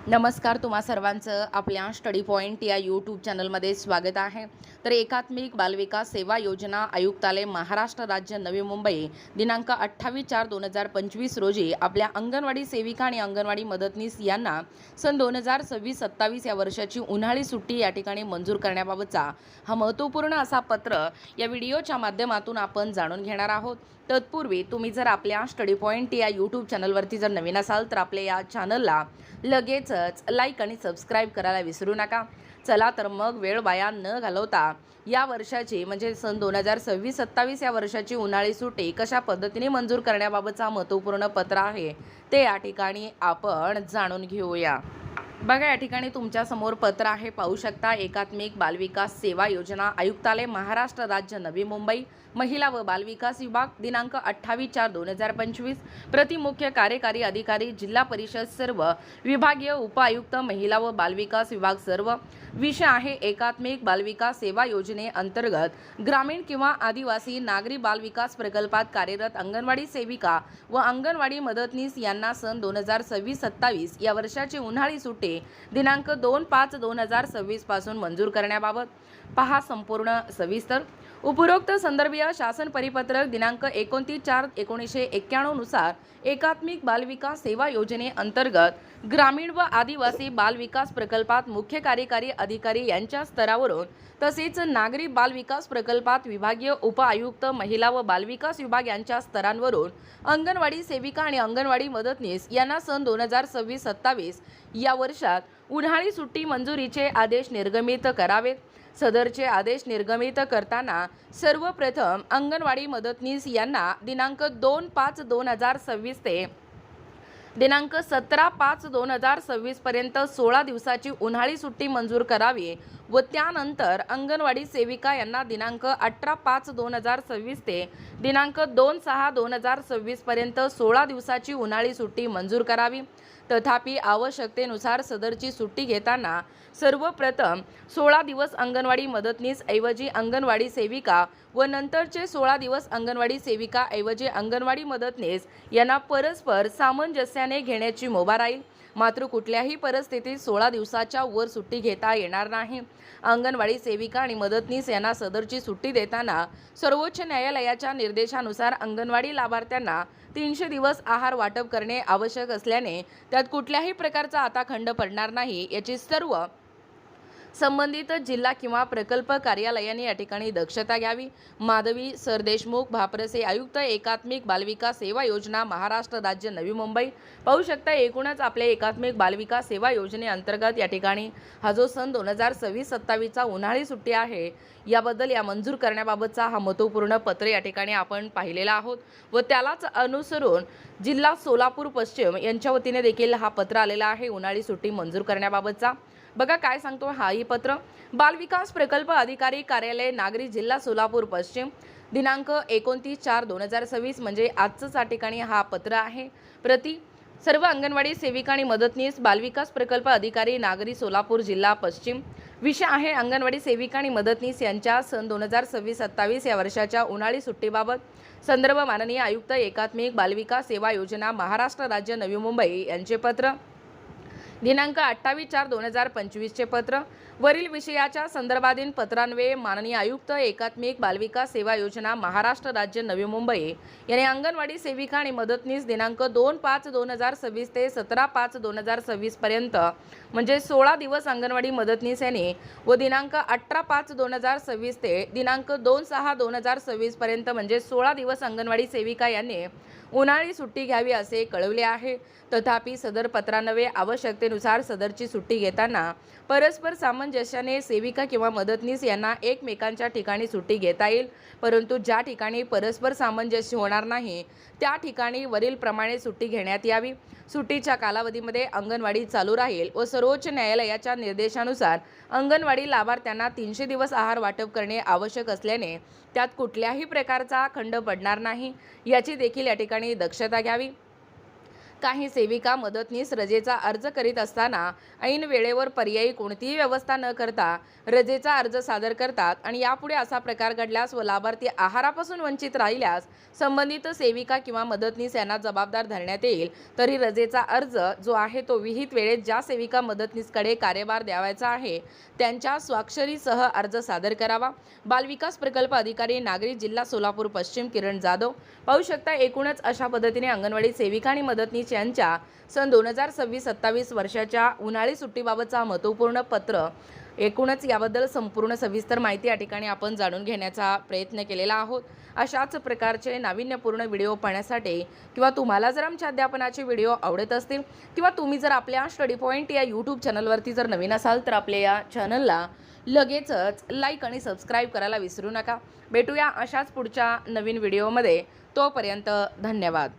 नमस्कार, तुम्हा सर्वांचं आपल्या स्टडी पॉइंट या यूट्यूब चॅनलमध्ये स्वागत आहे। तर एकात्मिक बालविकास सेवा योजना आयुक्तालय महाराष्ट्र राज्य नवी मुंबई दिनांक 28/4/2025 रोजी आपल्या अंगणवाडी सेविका आणि अंगणवाडी मदतनीस यांना सन 2026-27 या वर्षाची उन्हाळी सुट्टी या ठिकाणी मंजूर करण्याबाबतचा हा महत्त्वपूर्ण असा पत्र या व्हिडिओच्या माध्यमातून आपण जाणून घेणार आहोत। तत्पूर्वी तुम्ही जर आपल्या स्टडी पॉइंट या यूट्यूब चॅनलवरती जर नवीन असाल तर आपल्या या चॅनलला लगेचच लाईक आणि सबस्क्राईब करायला विसरू नका। चला तर मग वेळ वाया न घालवता या वर्षाची म्हणजे सन 2026-27 या वर्षाची उन्हाळी सुट्टी कशा पद्धतीने मंजूर करण्याबाबतचा महत्त्वपूर्ण पत्र आहे ते या ठिकाणी आपण जाणून घेऊया। बघा, या ठिकाणी तुमच्या समोर पत्र आहे, पाहू शकता। एकात्मिक बालविकास सेवा योजना आयुक्तालय महाराष्ट्र राज्य नवी मुंबई महिला व बालविकास विभाग दिनांक 28/4/2025 प्रति मुख्य कार्यकारी अधिकारी जिल्हा परिषद सर्व विभागीय उपायुक्त महिला व बालविकास विभाग सर्व। विषय आहे एकात्मिक बालविकास सेवा योजनेअंतर्गत ग्रामीण किंवा आदिवासी नागरी बालविकास प्रकल्पात कार्यरत अंगणवाडी सेविका व अंगणवाडी मदतनीस यांना सन 2026-27 या वर्षाची उन्हाळी सुट्टी दिनांक 2/5/2026 पासून मंजूर करण्याबाबत पहा संपूर्ण सविस्तर। उपरोक्त संदर्भीय शासन परिपत्रक दिनांक 29/4/1991 नुसार एकात्मिक बालविकास सेवा योजनेअंतर्गत ग्रामीण व आदिवासी बालविकास प्रकल्पात मुख्य कार्यकारी अधिकारी यांच्या स्तरावरून तसेच नागरी बालविकास प्रकल्पात विभागीय उपआयुक्त महिला व बालविकास विभाग यांच्या स्तरांवरून अंगणवाडी सेविका आणि अंगणवाडी मदतनीस यांना सन 2026-27 या वर्षात उन्हाळी सुट्टी मंजुरीचे आदेश निर्गमित करावेत। सदरचे आदेश निर्गमित करताना सर्वप्रथम अंगणवाडी मदतनीस यांना दिनांक 2/5/2026 ते दिनांक 17/5/2026 पर्यंत 16 दिवसाची उन्हाळी सुट्टी मंजूर करावी व त्यानंतर अंगणवाडी सेविका यांना दिनांक 18/5/2026 ते दिनांक 2/6/2026 पर्यंत 16 दिवसाची उन्हाळी सुट्टी मंजूर करावी। तथापि आवश्यकतेनुसार सदरची सुट्टी घेताना सर्वप्रथम 16 दिवस अंगणवाडी मदतनीस ऐवजी अंगणवाडी सेविका व नंतरचे 16 दिवस अंगणवाडी सेविका ऐवजी अंगणवाडी मदतनीस यांना परस्पर सामंजस्याने घेण्याची मुभा राहील। मात्र कुठल्याही परिस्थितीत 16 दिवसाच्या वर सुट्टी घेता येणार नाही। अंगणवाडी सेविका आणि मदतनीस यांना सदरची सुट्टी देताना सर्वोच्च न्यायालयाच्या निर्देशानुसार अंगणवाडी लाभार्थ्यांना 300 दिवस आहार वाटप करणे आवश्यक असल्याने त्यात कुठल्याही प्रकारचा आता खंड पडणार नाही याची सर्व संबंधित जिल्हा किंवा प्रकल्प कार्यालयाने या ठिकाणी दक्षता घ्यावी। माधवी सरदेशमुख, भाप्रसे आयुक्त, एकात्मिक बालविकास सेवा योजना महाराष्ट्र राज्य नवी मुंबई। पाहू शकता, एकूणच आपल्या एकात्मिक बालविकास सेवा योजनेअंतर्गत या ठिकाणी हा जो सन 2026-27 उन्हाळी सुट्टी आहे याबद्दल या मंजूर करण्याबाबतचा हा महत्त्वपूर्ण पत्र या ठिकाणी आपण पाहिलेला आहोत व त्यालाच अनुसरून जिल्हा सोलापूर पश्चिम यांच्या वतीने देखील हा पत्र आलेला आहे उन्हाळी सुट्टी मंजूर करण्याबाबतचा। बघा काय सांगतो हाही पत्र। बालविकास प्रकल्प अधिकारी कार्यालय नागरी जिल्हा सोलापूर पश्चिम दिनांक 29/4/2026 म्हणजे आजच या ठिकाणी हा पत्र आहे। प्रति सर्व अंगणवाडी सेविका आणि मदतनीस बालविकास प्रकल्प अधिकारी नागरी सोलापूर जिल्हा पश्चिम। विषय आहे अंगणवाडी सेविका आणि मदतनीस यांच्या सन 2026-27 या वर्षाच्या उन्हाळी सुट्टीबाबत। संदर्भ माननीय आयुक्त एकात्मिक बालविकास सेवा योजना महाराष्ट्र राज्य नवी मुंबई यांचे पत्र दिनांक 28/4/2025 चे पत्र। वरील विषयाच्या संदर्भाधीन पत्रान्वये माननीय आयुक्त एकात्मिक बालविकास सेवा योजना महाराष्ट्र राज्य नवी मुंबई यांनी अंगणवाडी सेविका आणि मदतनीस दिनांक 2/5/2026 ते 17/5/2026 पर्यंत म्हणजे 16 दिवस अंगणवाडी मदतनीस यांनी व दिनांक 18/5/2026 ते दिनांक 2/6/2026 पर्यंत म्हणजे 16 दिवस अंगणवाडी सेविका यांनी उन्हाळी सुट्टी घ्यावी असे कळवले आहे। तथापि सदर पत्रान्वये आवश्यकतेनुसार सदरची सुट्टी घेताना परस्पर सामंजस्याने सेविका किंवा मदतनीस यांना एकमेकांच्या ठिकाणी सुट्टी घेता येईल, परंतु ज्या ठिकाणी परस्पर सामंजस्य होणार नाही त्या ठिकाणी वरील प्रमाणे सुट्टी घेण्यात यावी। सुट्टीच्या कालावधीमध्ये अंगणवाडी चालू राहील व सर्वोच्च न्यायालयाच्या निर्देशानुसार अंगणवाडी लाभार्थ्यांना 300 दिवस आहार वाटप करणे आवश्यक असल्याने त्यात कुठल्याही प्रकारचा खंड पडणार नाही याची देखील या ठिकाणी दक्षता घ्यावी। काही सेविका मदतनीस रजेचा अर्ज करीत असताना ऐन वेळेवर पर्यायी कोणतीही व्यवस्था न करता रजेचा अर्ज सादर करतात आणि यापुढे असा प्रकार घडल्यास व लाभार्थी आहारापासून वंचित राहिल्यास संबंधित सेविका किंवा मदतनीस यांना जबाबदार धरण्यात येईल। तरी रजेचा अर्ज जो आहे तो विहित वेळेत ज्या सेविका मदतनीसकडे कार्यभार द्यावायचा आहे त्यांच्या स्वाक्षरीसह अर्ज सादर करावा। बालविकास प्रकल्प अधिकारी नागरी जिल्हा सोलापूर पश्चिम किरण जाधव। पाहू शकता एकूणच अशा पद्धतीने अंगणवाडी सेविका आणि मदतनीस यांच्या सन 2026-27 वर्षाच्या उन्हाळी सुट्टीबाबतचा महत्त्वपूर्ण पत्र। एकूणच याबद्दल संपूर्ण सविस्तर माहिती या ठिकाणी आपण जाणून घेण्याचा प्रयत्न केलेला आहोत। अशाच प्रकारचे नाविन्यपूर्ण व्हिडिओ पाहण्यासाठी किंवा तुम्हाला जर आमच्या अध्यापनाचे व्हिडिओ आवडत असतील किंवा तुम्ही जर आपल्या स्टडी पॉइंट या यूट्यूब चॅनलवरती जर नवीन असाल तर आपल्या या चॅनलला लगेचच लाईक आणि सबस्क्राईब करायला विसरू नका। भेटूया अशाच पुढच्या नवीन व्हिडिओमध्ये। तोपर्यंत धन्यवाद।